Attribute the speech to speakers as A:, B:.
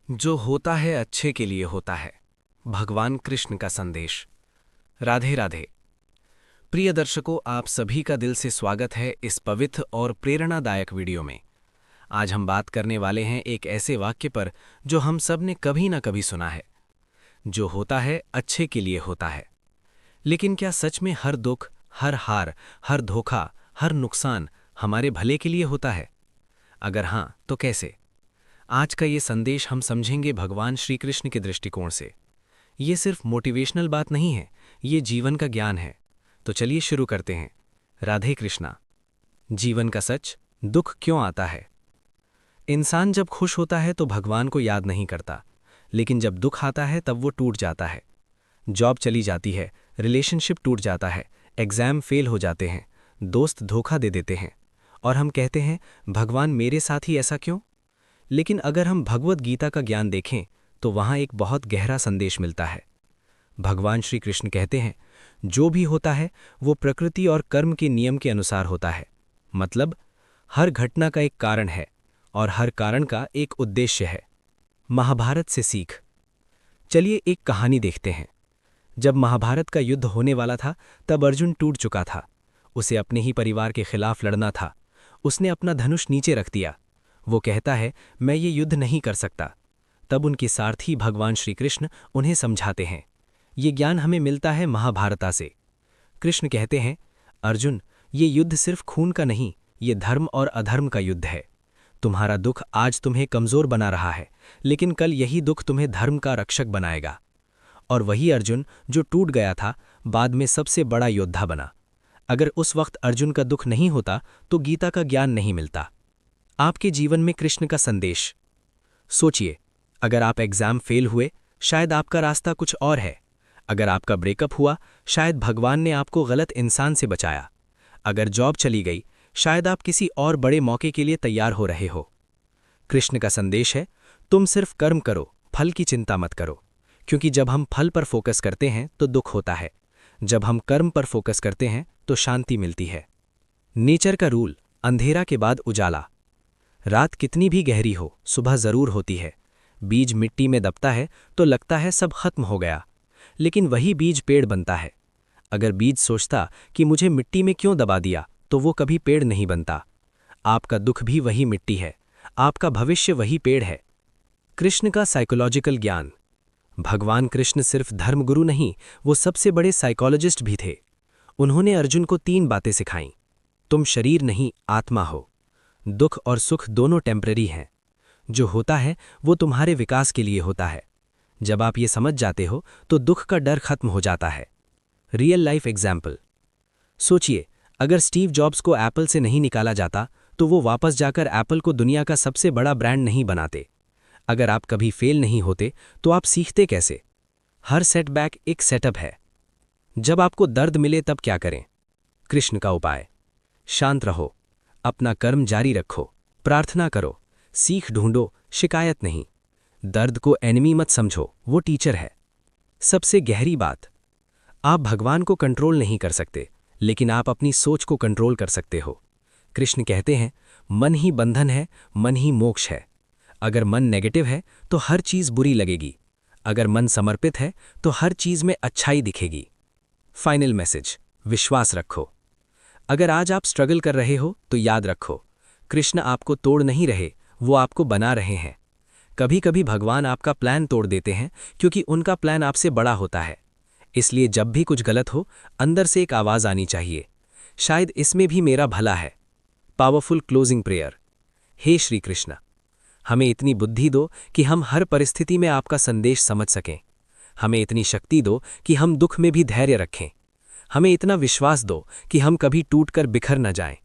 A: जो होता है अच्छे के लिए होता है। भगवान कृष्ण का संदेश। राधे राधे। प्रिय दर्शकों, आप सभी का दिल से स्वागत है इस पवित्र और प्रेरणादायक वीडियो में। आज हम बात करने वाले हैं एक ऐसे वाक्य पर जो हम सब ने कभी ना कभी सुना है। जो होता है अच्छे के लिए होता है। लेकिन क्या सच में हर दुख, हर हार, हर धोखा, हर नुकसान हमारे भले के लिए होता है? अगर हां, तो कैसे? आज का ये संदेश हम समझेंगे भगवान श्री कृष्ण के दृष्टिकोण से। ये सिर्फ मोटिवेशनल बात नहीं है, ये जीवन का ज्ञान है। तो चलिए शुरू करते हैं। राधे कृष्णा। जीवन का सच। दुख क्यों आता है? इंसान जब खुश होता है तो भगवान को याद नहीं करता, लेकिन जब दुख आता है तब वो टूट जाता है। जॉब चली जाती है, रिलेशनशिप टूट जाता है, एग्जाम फेल हो जाते हैं, दोस्त धोखा दे देते हैं, और हम कहते हैं भगवान मेरे साथ ही ऐसा क्यों? लेकिन अगर हम भगवद गीता का ज्ञान देखें तो वहां एक बहुत गहरा संदेश मिलता है। भगवान श्री कृष्ण कहते हैं जो भी होता है वो प्रकृति और कर्म के नियम के अनुसार होता है। मतलब हर घटना का एक कारण है और हर कारण का एक उद्देश्य है। महाभारत से सीख। चलिए एक कहानी देखते हैं। जब महाभारत का युद्ध होने वाला था तब अर्जुन टूट चुका था। उसे अपने ही परिवार के खिलाफ लड़ना था। उसने अपना धनुष नीचे रख दिया। वो कहता है मैं ये युद्ध नहीं कर सकता। तब उनके सारथी भगवान श्री कृष्ण उन्हें समझाते हैं। ये ज्ञान हमें मिलता है महाभारता से। कृष्ण कहते हैं अर्जुन, ये युद्ध सिर्फ खून का नहीं, ये धर्म और अधर्म का युद्ध है। तुम्हारा दुख आज तुम्हें कमजोर बना रहा है, लेकिन कल यही दुख तुम्हें धर्म का रक्षक बनाएगा। और वही अर्जुन जो टूट गया था बाद में सबसे बड़ा योद्धा बना। अगर उस वक्त अर्जुन का दुख नहीं होता तो गीता का ज्ञान नहीं मिलता। आपके जीवन में कृष्ण का संदेश। सोचिए, अगर आप एग्जाम फेल हुए, शायद आपका रास्ता कुछ और है। अगर आपका ब्रेकअप हुआ, शायद भगवान ने आपको गलत इंसान से बचाया। अगर जॉब चली गई, शायद आप किसी और बड़े मौके के लिए तैयार हो रहे हो। कृष्ण का संदेश है तुम सिर्फ कर्म करो, फल की चिंता मत करो। क्योंकि जब हम फल पर फोकस करते हैं तो दुख होता है, जब हम कर्म पर फोकस करते हैं तो शांति मिलती है। नेचर का रूल। अंधेरा के बाद उजाला। रात कितनी भी गहरी हो, सुबह जरूर होती है। बीज मिट्टी में दबता है तो लगता है सब खत्म हो गया, लेकिन वही बीज पेड़ बनता है। अगर बीज सोचता कि मुझे मिट्टी में क्यों दबा दिया, तो वो कभी पेड़ नहीं बनता। आपका दुख भी वही मिट्टी है, आपका भविष्य वही पेड़ है। कृष्ण का साइकोलॉजिकल ज्ञान। भगवान कृष्ण सिर्फ धर्मगुरु नहीं, वो सबसे बड़े साइकोलॉजिस्ट भी थे। उन्होंने अर्जुन को 3 बातें सिखाईं। तुम शरीर नहीं, आत्मा हो। दुख और सुख दोनों टेम्पररी हैं। जो होता है वो तुम्हारे विकास के लिए होता है। जब आप ये समझ जाते हो तो दुख का डर खत्म हो जाता है। Real life example. सोचिए, अगर स्टीव जॉब्स को एप्पल से नहीं निकाला जाता तो वो वापस जाकर एप्पल को दुनिया का सबसे बड़ा ब्रांड नहीं बनाते। अगर आप कभी फेल नहीं होते तो आप सीखते कैसे? हर सेटबैक एक सेटअप है। जब आपको दर्द मिले तब क्या करें? कृष्ण का उपाय। शांत रहो, अपना कर्म जारी रखो, प्रार्थना करो, सीख ढूंढो, शिकायत नहीं। दर्द को एनिमी मत समझो, वो टीचर है। सबसे गहरी बात, आप भगवान को कंट्रोल नहीं कर सकते, लेकिन आप अपनी सोच को कंट्रोल कर सकते हो। कृष्ण कहते हैं मन ही बंधन है, मन ही मोक्ष है। अगर मन नेगेटिव है तो हर चीज बुरी लगेगी। अगर मन समर्पित है तो हर चीज में अच्छाई दिखेगी। फाइनल मैसेज, विश्वास रखो। अगर आज आप स्ट्रगल कर रहे हो तो याद रखो, कृष्ण आपको तोड़ नहीं रहे, वो आपको बना रहे हैं। कभी कभी भगवान आपका प्लान तोड़ देते हैं क्योंकि उनका प्लान आपसे बड़ा होता है। इसलिए जब भी कुछ गलत हो, अंदर से एक आवाज़ आनी चाहिए, शायद इसमें भी मेरा भला है। Powerful closing prayer. हे श्री कृष्ण, हमें इतनी बुद्धि दो कि हम हर परिस्थिति में आपका संदेश समझ सकें। हमें इतनी शक्ति दो कि हम दुख में भी धैर्य रखें। हमें इतना विश्वास दो कि हम कभी टूटकर बिखर न जाएं।